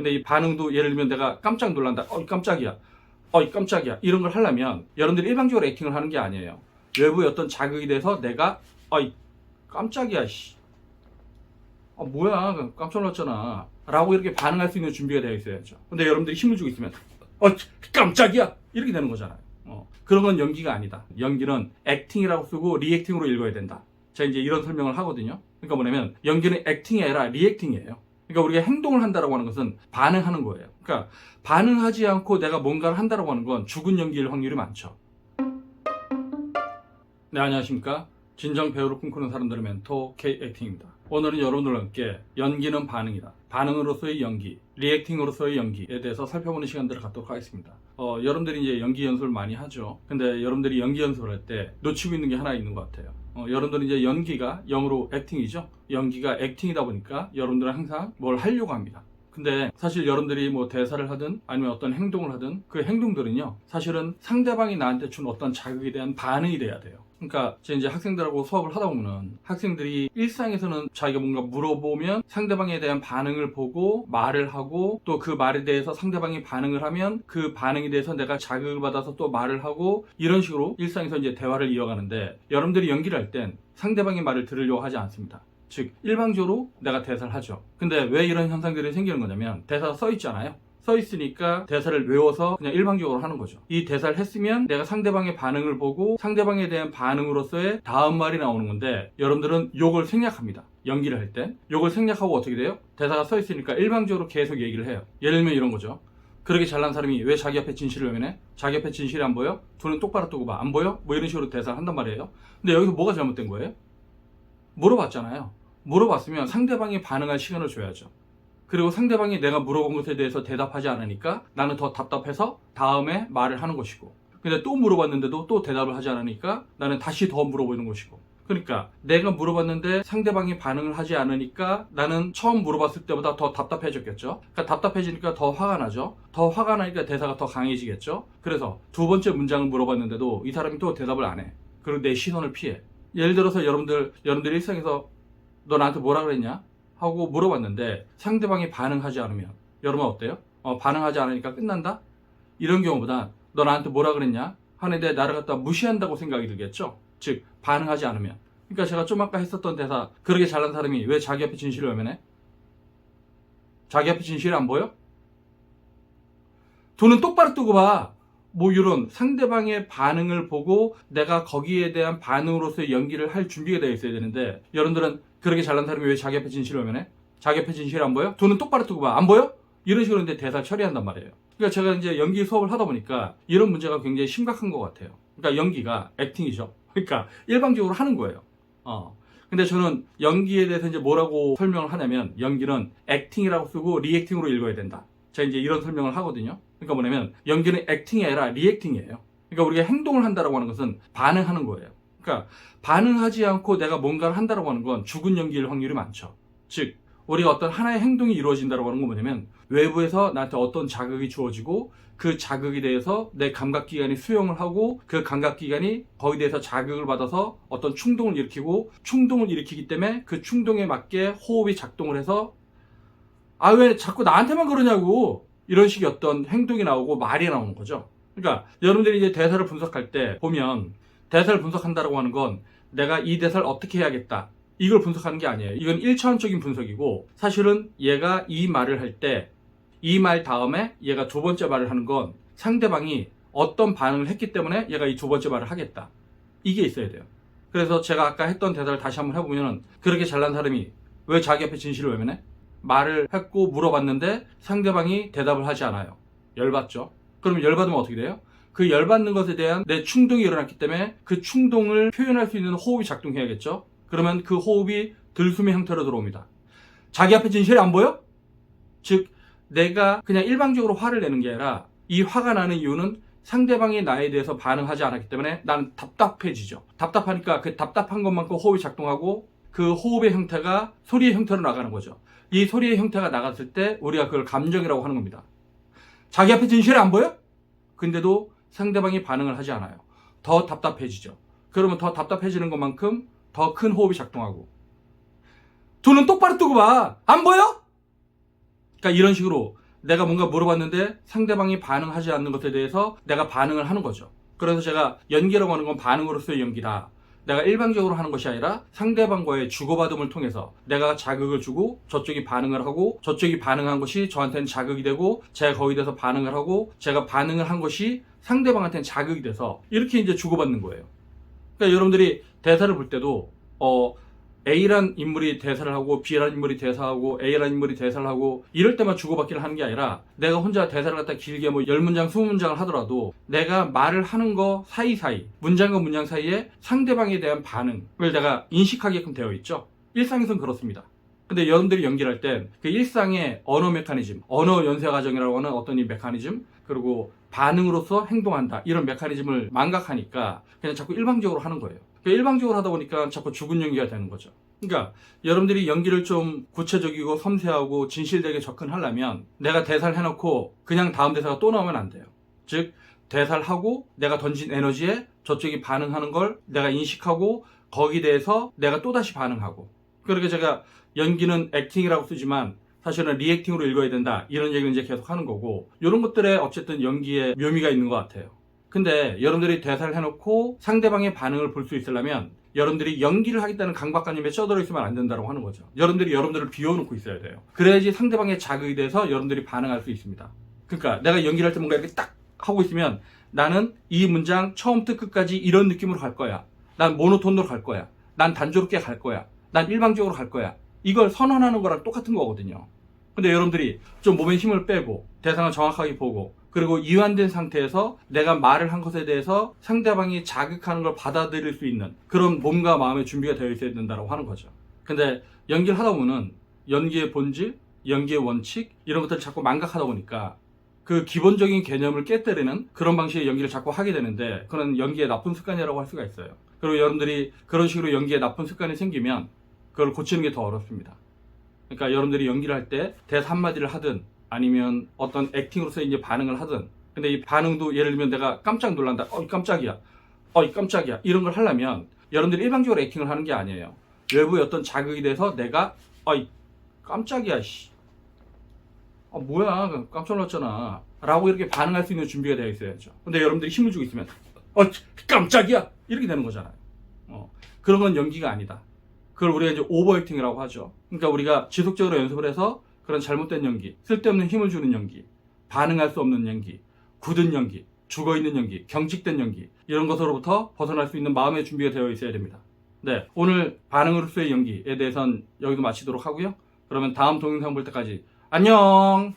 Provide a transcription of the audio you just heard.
근데 이 반응도 예를 들면 내가 깜짝 놀란다. 깜짝이야. 깜짝이야. 이런 걸 하려면 여러분들이 일방적으로 액팅을 하는 게 아니에요. 외부의 어떤 자극이 돼서 내가 깜짝이야. 뭐야 깜짝 놀랐잖아 라고 이렇게 반응할 수 있는 준비가 되어 있어야죠. 근데 여러분들이 힘을 주고 있으면 깜짝이야 이렇게 되는 거잖아요. 그런 건 연기가 아니다. 연기는 액팅이라고 쓰고 리액팅으로 읽어야 된다. 제가 이제 이런 설명을 하거든요. 그러니까 뭐냐면 연기는 액팅이 아니라 리액팅이에요. 그러니까 우리가 행동을 한다라고 하는 것은 반응하는 거예요. 그러니까 반응하지 않고 내가 뭔가를 한다라고 하는 건 죽은 연기일 확률이 많죠. 네, 안녕하십니까. 진정 배우를 꿈꾸는 사람들의 멘토 K-액팅입니다. 오늘은 여러분들과 함께 연기는 반응이다. 반응으로서의 연기, 리액팅으로서의 연기에 대해서 살펴보는 시간들을 갖도록 하겠습니다. 여러분들이 이제 연기 연습을 많이 하죠. 근데 여러분들이 연기 연습을 할 때 놓치고 있는 게 하나 있는 것 같아요. 여러분들은 이제 연기가 영어로 액팅이죠. 연기가 액팅이다 보니까 여러분들은 항상 뭘 하려고 합니다. 근데 사실 여러분들이 뭐 대사를 하든 아니면 어떤 행동을 하든 그 행동들은요, 사실은 상대방이 나한테 준 어떤 자극에 대한 반응이 돼야 돼요. 그러니까 제가 이제 학생들하고 수업을 하다 보면은 학생들이 일상에서는 자기가 뭔가 물어보면 상대방에 대한 반응을 보고 말을 하고 또 그 말에 대해서 상대방이 반응을 하면 그 반응에 대해서 내가 자극을 받아서 또 말을 하고 이런 식으로 일상에서 이제 대화를 이어가는데, 여러분들이 연기를 할 땐 상대방의 말을 들으려고 하지 않습니다. 즉 일방적으로 내가 대사를 하죠. 근데 왜 이런 현상들이 생기는 거냐면 대사가 써 있잖아요. 써 있으니까 대사를 외워서 그냥 일방적으로 하는 거죠. 이 대사를 했으면 내가 상대방의 반응을 보고 상대방에 대한 반응으로서의 다음 말이 나오는 건데, 여러분들은 요걸 생략합니다. 연기를 할 때 요걸 생략하고 어떻게 돼요? 대사가 써 있으니까 일방적으로 계속 얘기를 해요. 예를 들면 이런 거죠. 그렇게 잘난 사람이 왜 자기 앞에 진실을 외면해? 자기 앞에 진실이 안 보여? 두 눈 똑바로 뜨고 봐. 안 보여? 뭐 이런 식으로 대사를 한단 말이에요. 근데 여기서 뭐가 잘못된 거예요? 물어봤잖아요. 물어봤으면 상대방이 반응할 시간을 줘야죠. 그리고 상대방이 내가 물어본 것에 대해서 대답하지 않으니까 나는 더 답답해서 다음에 말을 하는 것이고, 근데 또 물어봤는데도 또 대답을 하지 않으니까 나는 다시 더 물어보는 것이고, 그러니까 내가 물어봤는데 상대방이 반응을 하지 않으니까 나는 처음 물어봤을 때보다 더 답답해졌겠죠. 그러니까 답답해지니까 더 화가 나죠. 더 화가 나니까 대사가 더 강해지겠죠. 그래서 두 번째 문장을 물어봤는데도 이 사람이 또 대답을 안 해. 그리고 내 시선을 피해. 예를 들어서 여러분들 일상에서 너 나한테 뭐라 그랬냐? 하고 물어봤는데 상대방이 반응하지 않으면 여러분 어때요? 반응하지 않으니까 끝난다? 이런 경우보다 너 나한테 뭐라 그랬냐? 하는데 나를 갖다 무시한다고 생각이 들겠죠? 즉 반응하지 않으면. 그러니까 제가 좀 아까 했었던 대사, 그렇게 잘난 사람이 왜 자기 앞에 진실을 외면해? 자기 앞에 진실이 안 보여? 두 눈 똑바로 뜨고 봐. 뭐 이런 상대방의 반응을 보고 내가 거기에 대한 반응으로서의 연기를 할 준비가 되어 있어야 되는데, 여러분들은 그렇게 잘난 사람이 왜 자기 앞에 진실을 외면해? 자기 앞에 진실이 안 보여? 두 눈 똑바로 뜨고 봐. 안 보여? 이런 식으로 이제 대사를 처리한단 말이에요. 그러니까 제가 이제 연기 수업을 하다 보니까 이런 문제가 굉장히 심각한 것 같아요. 그러니까 연기가 액팅이죠. 그러니까 일방적으로 하는 거예요. 근데 저는 연기에 대해서 이제 뭐라고 설명을 하냐면, 연기는 액팅이라고 쓰고 리액팅으로 읽어야 된다. 제가 이제 이런 설명을 하거든요. 그러니까 뭐냐면 연기는 액팅이 아니라 리액팅이에요. 그러니까 우리가 행동을 한다라고 하는 것은 반응하는 거예요. 그러니까 반응하지 않고 내가 뭔가를 한다라고 하는 건 죽은 연기일 확률이 많죠. 즉 우리가 어떤 하나의 행동이 이루어진다라고 하는 건 뭐냐면, 외부에서 나한테 어떤 자극이 주어지고 그 자극에 대해서 내 감각기관이 수용을 하고 그 감각기관이 거기에 대해서 자극을 받아서 어떤 충동을 일으키고, 충동을 일으키기 때문에 그 충동에 맞게 호흡이 작동을 해서 왜 자꾸 나한테만 그러냐고, 이런 식의 어떤 행동이 나오고 말이 나오는 거죠. 그러니까 여러분들이 이제 대사를 분석할 때 보면, 대사를 분석한다라고 하는 건 내가 이 대사를 어떻게 해야겠다 이걸 분석하는 게 아니에요. 이건 1차원적인 분석이고, 사실은 얘가 이 말을 할 때 이 말 다음에 얘가 두 번째 말을 하는 건 상대방이 어떤 반응을 했기 때문에 얘가 이 두 번째 말을 하겠다, 이게 있어야 돼요. 그래서 제가 아까 했던 대사를 다시 한번 해보면, 그렇게 잘난 사람이 왜 자기 앞에 진실을 외면해? 말을 했고 물어봤는데 상대방이 대답을 하지 않아요. 열받죠? 그럼 열받으면 어떻게 돼요? 그 열받는 것에 대한 내 충동이 일어났기 때문에 그 충동을 표현할 수 있는 호흡이 작동해야겠죠? 그러면 그 호흡이 들숨의 형태로 들어옵니다. 자기 앞에 진실이 안 보여? 즉 내가 그냥 일방적으로 화를 내는 게 아니라, 이 화가 나는 이유는 상대방이 나에 대해서 반응하지 않았기 때문에 나는 답답해지죠. 답답하니까 그 답답한 것만큼 호흡이 작동하고 그 호흡의 형태가 소리의 형태로 나가는 거죠. 이 소리의 형태가 나갔을 때 우리가 그걸 감정이라고 하는 겁니다. 자기 앞에 진실이 안 보여? 근데도 상대방이 반응을 하지 않아요. 더 답답해지죠. 그러면 더 답답해지는 것만큼 더 큰 호흡이 작동하고, 두 눈 똑바로 뜨고 봐. 안 보여? 그러니까 이런 식으로 내가 뭔가 물어봤는데 상대방이 반응하지 않는 것에 대해서 내가 반응을 하는 거죠. 그래서 제가 연기라고 하는 건 반응으로서의 연기다. 내가 일방적으로 하는 것이 아니라 상대방과의 주고받음을 통해서 내가 자극을 주고 저쪽이 반응을 하고 저쪽이 반응한 것이 저한테는 자극이 되고 제가 거기에 대해서 반응을 하고 제가 반응을 한 것이 상대방한테는 자극이 돼서 이렇게 이제 주고받는 거예요. 그러니까 여러분들이 대사를 볼 때도 A란 인물이 대사를 하고 B란 인물이 대사하고 A란 인물이 대사를 하고 이럴 때만 주고받기를 하는 게 아니라 내가 혼자 대사를 갖다 길게 뭐 10문장, 20문장을 하더라도 내가 말을 하는 거 사이사이 문장과 문장 사이에 상대방에 대한 반응을 내가 인식하게끔 되어 있죠. 일상에서는 그렇습니다. 근데 여러분들이 연기를 할 땐 그 일상의 언어 메커니즘, 언어 연쇄 과정이라고 하는 어떤 이 메커니즘, 그리고 반응으로서 행동한다 이런 메커니즘을 망각하니까 그냥 자꾸 일방적으로 하는 거예요. 일방적으로 하다 보니까 자꾸 죽은 연기가 되는 거죠. 그러니까 여러분들이 연기를 좀 구체적이고 섬세하고 진실되게 접근하려면 내가 대사를 해놓고 그냥 다음 대사가 또 나오면 안 돼요. 즉 대사를 하고 내가 던진 에너지에 저쪽이 반응하는 걸 내가 인식하고 거기에 대해서 내가 또다시 반응하고, 그러니까 제가 연기는 액팅이라고 쓰지만 사실은 리액팅으로 읽어야 된다 이런 얘기를 이제 계속 하는 거고, 이런 것들에 어쨌든 연기에 묘미가 있는 것 같아요. 근데 여러분들이 대사를 해놓고 상대방의 반응을 볼 수 있으려면 여러분들이 연기를 하겠다는 강박관념에 쩌들어 있으면 안 된다고 하는 거죠. 여러분들이 여러분들을 비워놓고 있어야 돼요. 그래야지 상대방의 자극이 돼서 여러분들이 반응할 수 있습니다. 그러니까 내가 연기를 할 때 뭔가 이렇게 딱 하고 있으면 나는 이 문장 처음부터 끝까지 이런 느낌으로 갈 거야. 난 모노톤으로 갈 거야. 난 단조롭게 갈 거야. 난 일방적으로 갈 거야. 이걸 선언하는 거랑 똑같은 거거든요. 근데 여러분들이 좀 몸에 힘을 빼고 대상을 정확하게 보고 그리고 이완된 상태에서 내가 말을 한 것에 대해서 상대방이 자극하는 걸 받아들일 수 있는 그런 몸과 마음의 준비가 되어 있어야 된다고 하는 거죠. 근데 연기를 하다 보면 연기의 본질, 연기의 원칙 이런 것들을 자꾸 망각하다 보니까 그 기본적인 개념을 깨뜨리는 그런 방식의 연기를 자꾸 하게 되는데 그건 연기의 나쁜 습관이라고 할 수가 있어요. 그리고 여러분들이 그런 식으로 연기에 나쁜 습관이 생기면 그걸 고치는 게 더 어렵습니다. 그러니까 여러분들이 연기를 할 때 대사 한마디를 하든 아니면 어떤 액팅으로서 이제 반응을 하든, 근데 이 반응도 예를 들면 내가 깜짝 놀란다. 이 깜짝이야. 이 깜짝이야. 이런 걸 하려면 여러분들이 일방적으로 액팅을 하는 게 아니에요. 외부의 어떤 자극이 돼서 내가 이 깜짝이야. 씨. 뭐야. 깜짝 놀랐잖아. 라고 이렇게 반응할 수 있는 준비가 되어 있어야죠. 근데 여러분들이 힘을 주고 있으면 깜짝이야. 이렇게 되는 거잖아요. 그런 건 연기가 아니다. 그걸 우리가 이제 오버액팅이라고 하죠. 그러니까 우리가 지속적으로 연습을 해서 그런 잘못된 연기, 쓸데없는 힘을 주는 연기, 반응할 수 없는 연기, 굳은 연기, 죽어있는 연기, 경직된 연기 이런 것으로부터 벗어날 수 있는 마음의 준비가 되어 있어야 됩니다. 네, 오늘 반응으로서의 연기에 대해서는 여기도 마치도록 하고요. 그러면 다음 동영상 볼 때까지 안녕!